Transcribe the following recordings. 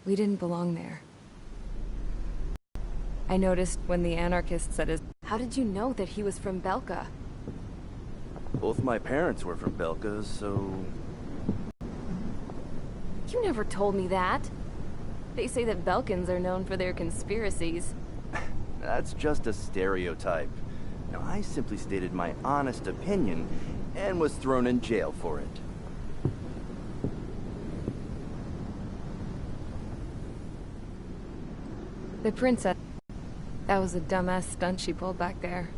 We didn't belong there. I noticed when the anarchist said his... How did you know that he was from Belka? Both my parents were from Belka, so... You never told me that. They say that Belkans are known for their conspiracies. That's just a stereotype. Now, I simply stated my honest opinion and was thrown in jail for it. The princess... That was a dumbass stunt she pulled back there.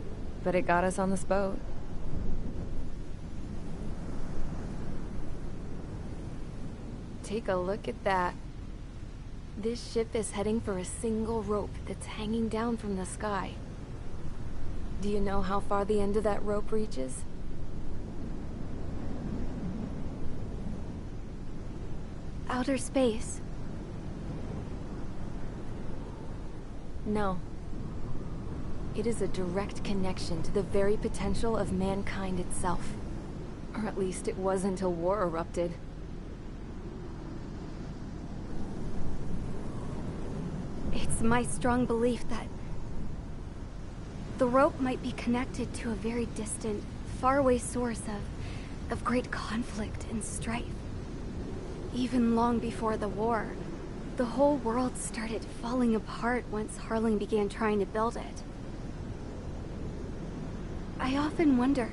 But it got us on this boat. Take a look at that. This ship is heading for a single rope that's hanging down from the sky. Do you know how far the end of that rope reaches? Outer space. No. It is a direct connection to the very potential of mankind itself. Or at least it was until war erupted. It's my strong belief that the rope might be connected to a very distant, faraway source of great conflict and strife. Even long before the war, the whole world started falling apart once Harling began trying to build it. I often wonder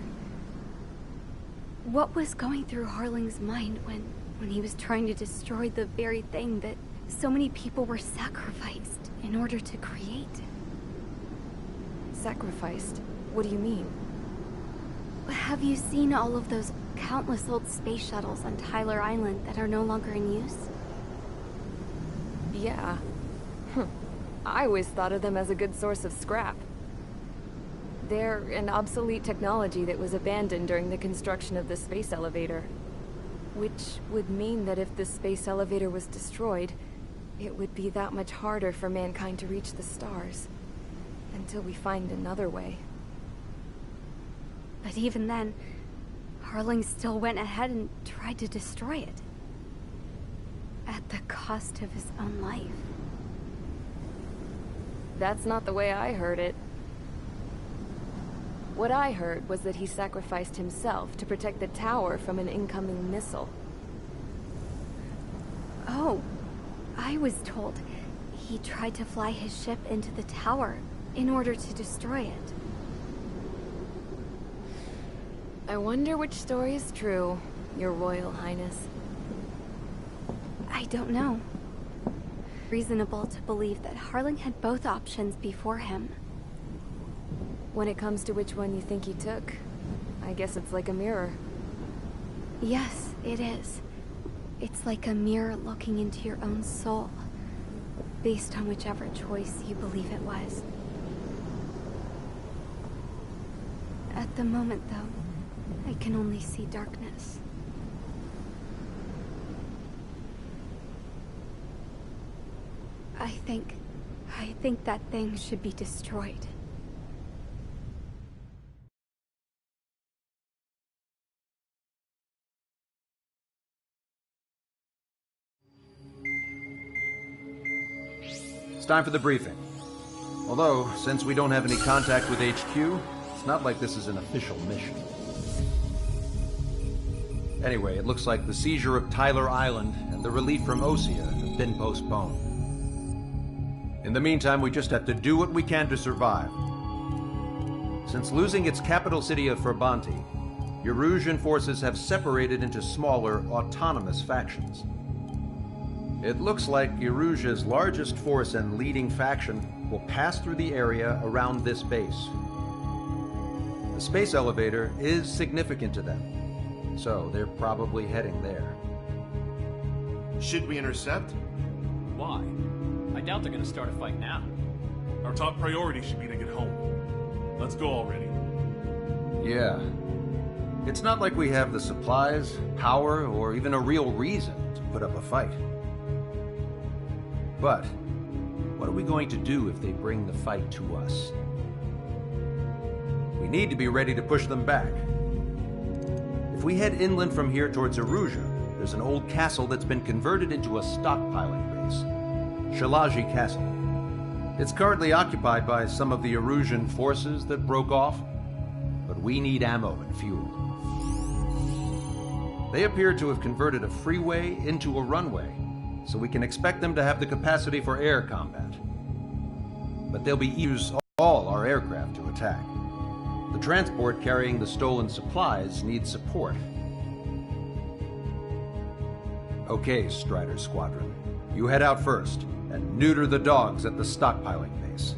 what was going through Harling's mind when he was trying to destroy the very thing that so many people were sacrificed in order to create. Sacrificed? What do you mean? Have you seen all of those countless old space shuttles on Tyler Island that are no longer in use? Yeah. I always thought of them as a good source of scrap. They're an obsolete technology that was abandoned during the construction of the space elevator. Which would mean that if the space elevator was destroyed, it would be that much harder for mankind to reach the stars. Until we find another way. But even then, Harling still went ahead and tried to destroy it. At the cost of his own life. That's not the way I heard it. What I heard was that he sacrificed himself to protect the tower from an incoming missile. Oh, I was told he tried to fly his ship into the tower in order to destroy it. I wonder which story is true, Your Royal Highness. I don't know. Reasonable to believe that Harling had both options before him. When it comes to which one you think he took, I guess it's like a mirror. Yes, it is. It's like a mirror looking into your own soul, based on whichever choice you believe it was. At the moment, though, I can only see darkness. I think that thing should be destroyed. It's time for the briefing. Although, since we don't have any contact with HQ, it's not like this is an official mission. Anyway, it looks like the seizure of Tyler Island and the relief from Osea have been postponed. In the meantime, we just have to do what we can to survive. Since losing its capital city of Ferbanti, Erusian forces have separated into smaller, autonomous factions. It looks like Erusia's largest force and leading faction will pass through the area around this base. The space elevator is significant to them, so they're probably heading there. Should we intercept? Why? I doubt they're gonna start a fight now. Our top priority should be to get home. Let's go already. Yeah. It's not like we have the supplies, power, or even a real reason to put up a fight. But what are we going to do if they bring the fight to us? We need to be ready to push them back. If we head inland from here towards Erusia, there's an old castle that's been converted into a stockpiling base. Shalaji Castle. It's currently occupied by some of the Erusian forces that broke off, but we need ammo and fuel. They appear to have converted a freeway into a runway, so we can expect them to have the capacity for air combat. But they'll be use all our aircraft to attack. The transport carrying the stolen supplies needs support. Okay, Strider Squadron. You head out first, and neuter the dogs at the stockpiling base.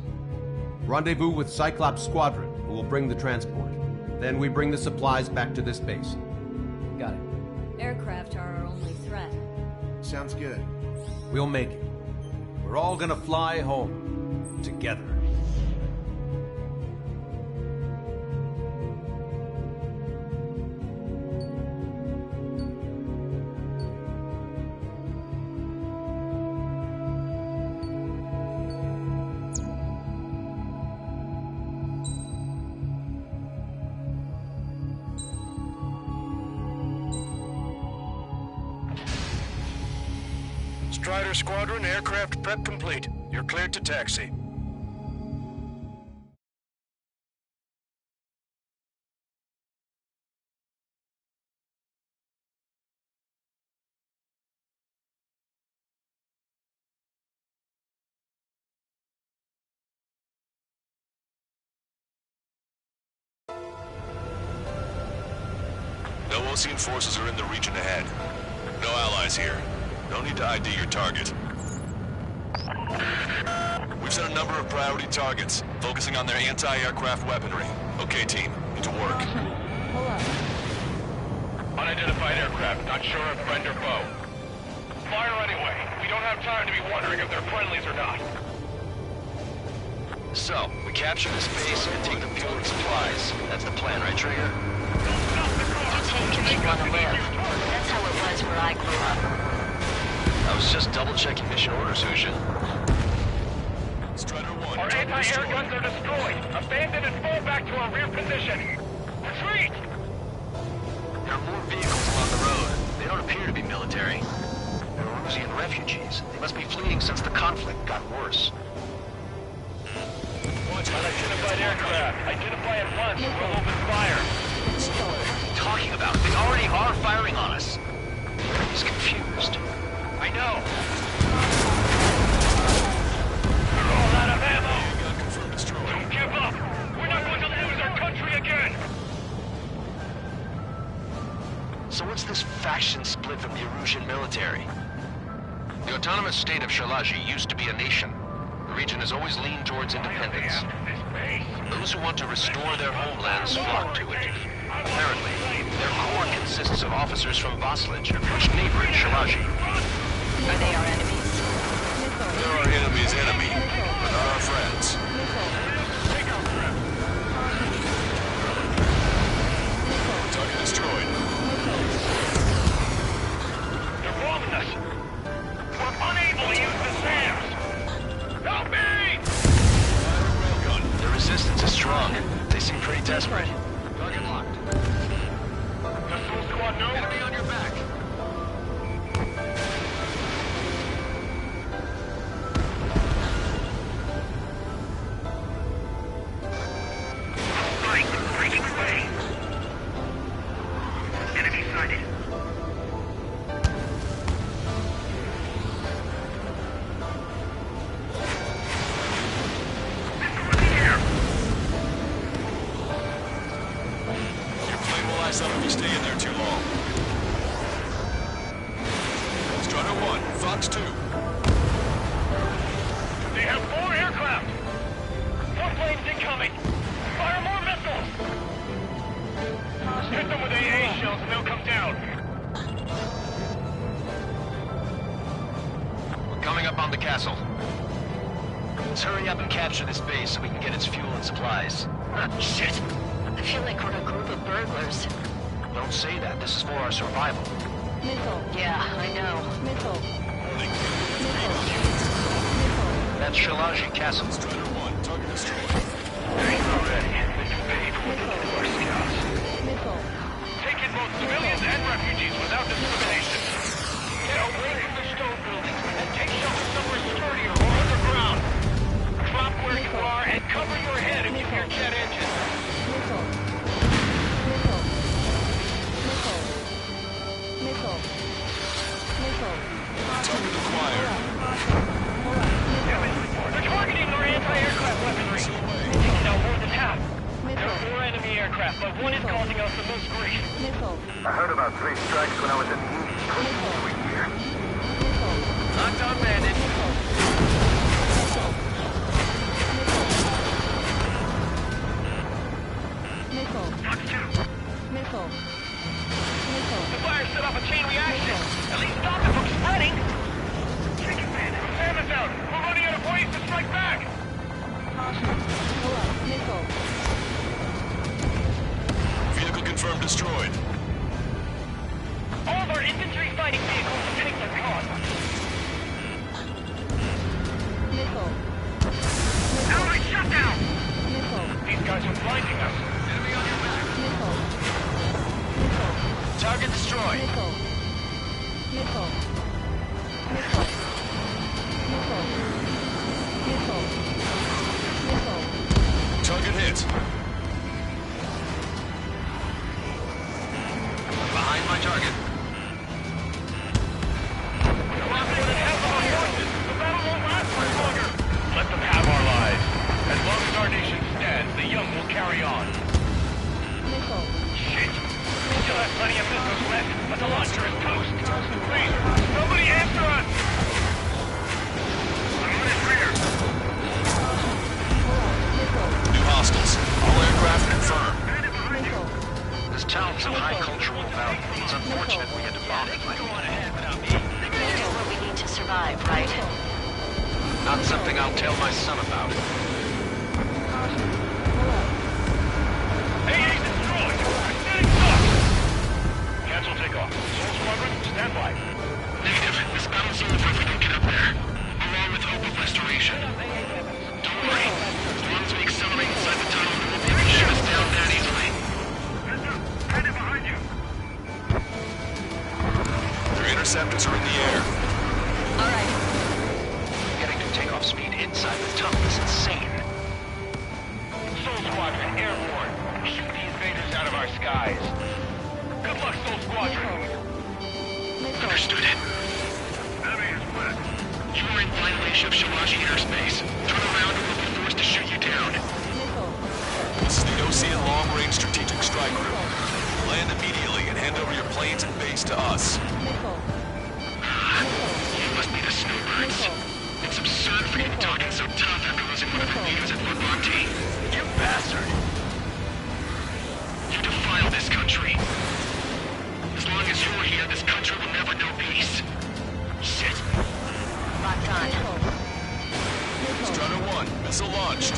Rendezvous with Cyclops Squadron, who will bring the transport. Then we bring the supplies back to this base. Got it. Aircraft are our only threat. Sounds good. We'll make it. We're all gonna fly home. Together. Strider Squadron, aircraft prep complete. You're cleared to taxi. No Osean forces are in the region ahead. No allies here. No need to ID your target. We've set a number of priority targets, focusing on their anti-aircraft weaponry. Okay, team, into work. Unidentified aircraft, not sure if friend or foe. Fire anyway. We don't have time to be wondering if they're friendlies or not. So, we capture this base and take the fuel and supplies. That's the plan, right, Trigger? Take if you want to live. That's how it was where I grew up. I was just double-checking mission orders, Husha. Strider 1, Our anti-air guns are destroyed. Abandon and fall back to our rear position. Retreat! There are more vehicles along the road. They don't appear to be military. They're Erusian refugees. They must be fleeing since the conflict got worse. Unidentified aircraft. Identify at once. We'll open fire. What are you talking about? They already are firing on us. He's confused. I know. We're all out of ammo. Gun confirmed destroyed. Don't give up. We're not going to lose our country again. So what's this faction split from the Erusian military? The autonomous state of Shalaji used to be a nation. The region has always leaned towards independence. Those who want to restore their homelands flock to it. Apparently, their core consists of officers from Vaslage, which neighbor Shalaji. Are they our enemies? They're our enemy's enemy, but not our friends. Take out threat. Target destroyed. They're bombing us. We're unable to use the SAMs. Help me! Railgun. The resistance is strong. They seem pretty desperate. Target locked. Missile squad, no. Enemy on your back. Breaking away. Enemy sighted. Your plane will ice up if you stay in there too long. Strider 1, Fox 2. They have 4 aircraft. 4 planes incoming. Fire more missiles. Hit them with AA shells and they'll come down. We're coming up on the castle. Let's hurry up and capture this base so we can get its fuel and supplies. Shit. I feel like we're a group of burglars. Don't say that. This is for our survival. Yeah, I know. That's Shalaji Castle. Strider 1, target destroyed. Ain't already. It's paid for what they did to our scouts. Take in both civilians and refugees without discrimination. Get away from the stone buildings and take shelter somewhere sturdier Target acquired. They're targeting our anti-aircraft weaponry. Taking out more than half. There are 4 enemy aircraft, but one is causing us the most grief. I heard about 3 strikes when I was in the East. For a year. Knocked on bandit. The fire set off a chain reaction. At least stop it from spreading. Taking bandit. Sam is out. We're running out of ways to strike back. Vehicle confirmed destroyed. All of our infantry fighting vehicles have taken their cause. Enemy shut down! These guys are blinding us. Enemy on your back. Target destroyed. Target hit. Behind my target. Let them have our lives. As long as our nation stands, the young will carry on. Shit. We still have plenty of missiles left, but the launcher is toast. Please, somebody answer us! I'm on his rear. New hostiles. All aircraft confirmed. This town's of high cultural value. It's unfortunate we had to bomb it. This is what we need to survive, right? Not something I'll tell my son about. AA destroyed! Getting stuck! Cancel takeoff. Soul Squadron, stand by. Negative. This battle's over if we don't get up there. Along with hope of restoration. Don't worry. As long as we accelerate inside the tunnel, they won't be able to shoot us down that easily. Headed behind you. Their interceptors are in the air. All right. Getting to takeoff speed inside the tunnel is insane. Soul Squadron, airborne. Shoot the invaders out of our skies. Good luck, Soul Squadron. Understood. Enemy is west. You are in violation of Shalaji airspace. Turn around and we'll be forced to shoot you down. This is the Osean Long Range Strategic Strike Group. Land immediately and hand over your planes and base to us. You must be the snowbirds. It's absurd for you to be talking so tough after losing one of your leaders at Fort Monty. You bastard! You defile this country. As long as you're here, this country will never know peace. Shit. Locked on. Strider 1, missile launched.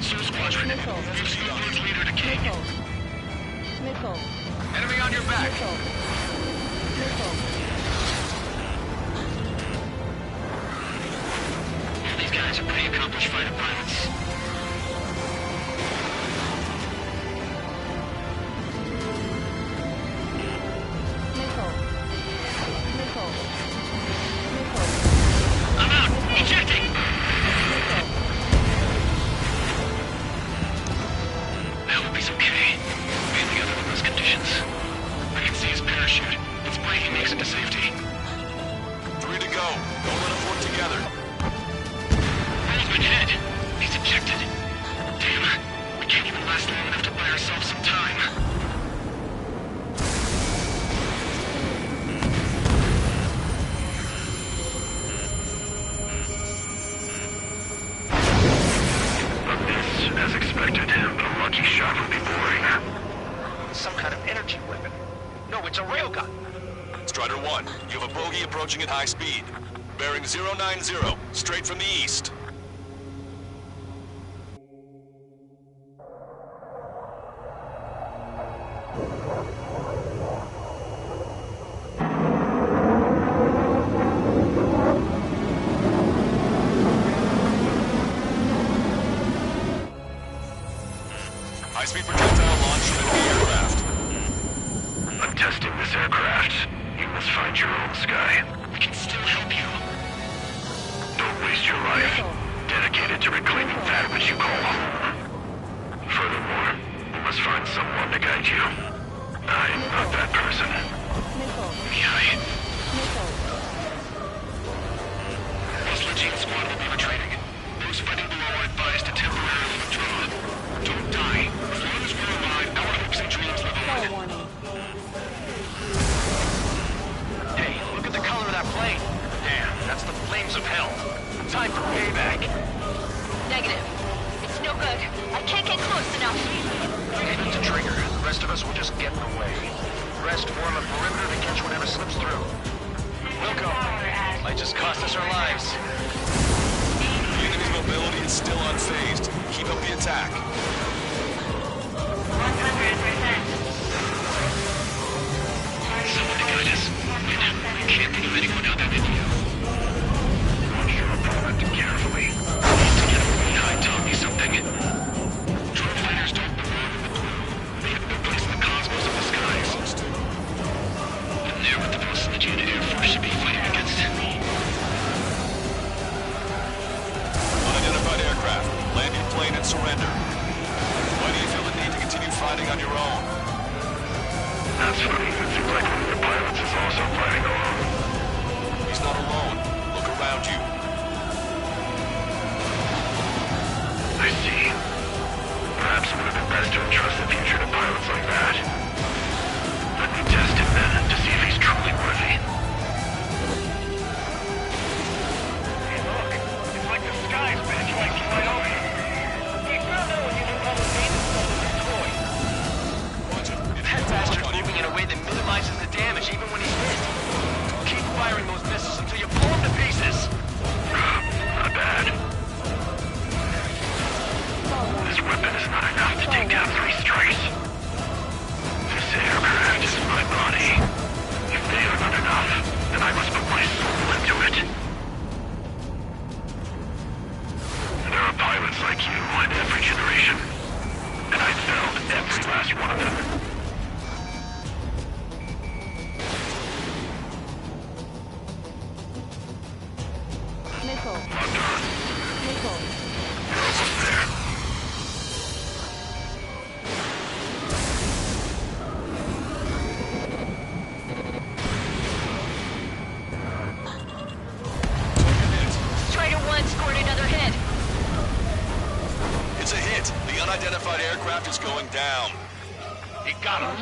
Soul Squadron, move Snowbird's leader to King. Enemy on your back. All these guys are pretty accomplished fighter pilots. I'm out! Ejecting! I hope he's okay. Mainly under those conditions. I can see his parachute. Its braking makes it to safety. 3 to go. Don't let them work together. Roll's been hit. He's ejected. Damn. We can't even last long enough to buy ourselves some time. As expected, but a lucky shot would be boring. Some kind of energy weapon. No, it's a railgun. Strider 1, you have a bogey approaching at high speed. Bearing 090, straight from the east. High-speed projectile launch from enemy aircraft. I'm testing this aircraft. You must find your own sky. We can still help you. Don't waste your life. Dedicated to reclaiming that which you call home. Furthermore, contact you. I'm not that person. Yay. This Legion squad will be retreating. Those fighting below are advised to temporarily withdraw. Don't die. As long as we're alive, our hopes and dreams live on. Hey, look at the color of that plane. Damn, that's the flames of hell. Time for payback. Negative. It's no good. I can't get close enough. Leave it to Trigger. The rest of us will just get in the way. The rest form a perimeter to catch whatever slips through. We'll go. Might just cost us our lives. The enemy's mobility is still unfazed. Keep up the attack. 100%. Somebody guide us. We can't think of anyone other than you. Watch your opponent carefully. Need to get him behind. Tell me something. Drone fighters don't belong in the blue. They have no place in the cosmos of the skies. And they're what the most Legion Air Force should be fighting against. Unidentified aircraft. Land your plane and surrender. Why do you feel the need to continue fighting on your own? That's funny. It seems like one of the pilots is also fighting alone. He's not alone. Look around you. I see. Perhaps it would have been best to entrust the future to pilots like that. Let me test him then, to see if he's truly worthy. Hey look, it's like the sky's been trying to fly over you. We found out when you didn't have a maintenance stuff with your toy. That bastard's moving in a way that minimizes the damage even when he's hit. Keep firing those missiles until you blow him to pieces. Not bad. This weapon is not enough to take down 3 strikes. This aircraft is my body. If they are not enough, then I must put my soul into it. There are pilots like you in every generation. And I failed every last one of them. Strider 1 scored another hit. It's a hit. The unidentified aircraft is going down. He got him.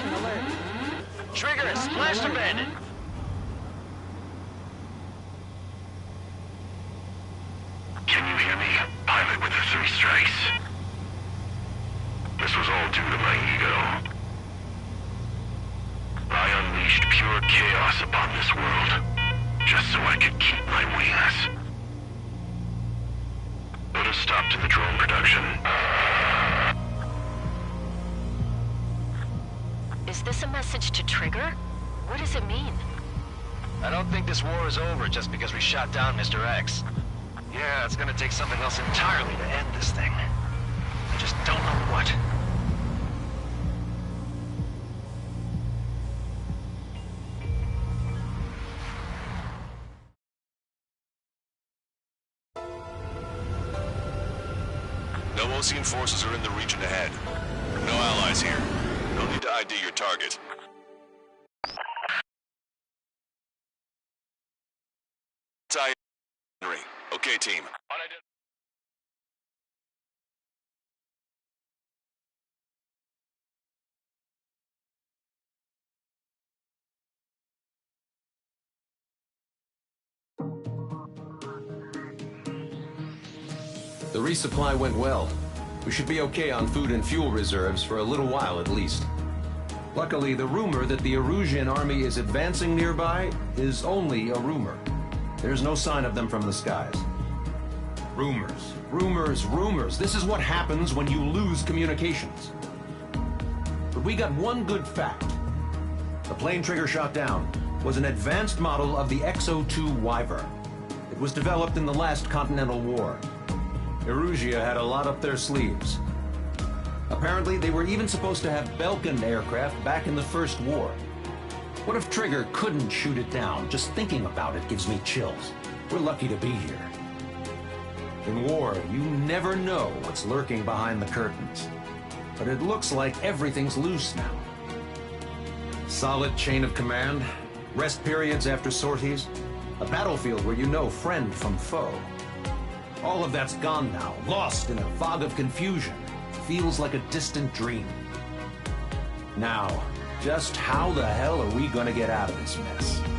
Trigger, splash the bandit. Can you hear me, pilot with the 3 strikes? This was all due to my ego. I unleashed pure chaos upon this world, just so I could keep my wings. Put a stop to the drone production. Is this a message to Trigger? What does it mean? I don't think this war is over just because we shot down Mr. X. Yeah, it's gonna take something else entirely to end this thing. I just don't know what. No Osean forces are in the region ahead. No allies here. No need to ID your target. Okay, team. The resupply went well. We should be okay on food and fuel reserves for a little while at least. Luckily, the rumor that the Erusian army is advancing nearby is only a rumor. There's no sign of them from the skies. Rumors, rumors, rumors. This is what happens when you lose communications. But we got one good fact. The plane Trigger shot down was an advanced model of the X-02 Wyvern. It was developed in the last Continental War. Erusia had a lot up their sleeves. Apparently, they were even supposed to have Belkin aircraft back in the First War. What if Trigger couldn't shoot it down? Just thinking about it gives me chills. We're lucky to be here. In war, you never know what's lurking behind the curtains. But it looks like everything's loose now. Solid chain of command, rest periods after sorties, a battlefield where you know friend from foe. All of that's gone now, lost in a fog of confusion. Feels like a distant dream. Now, just how the hell are we gonna get out of this mess?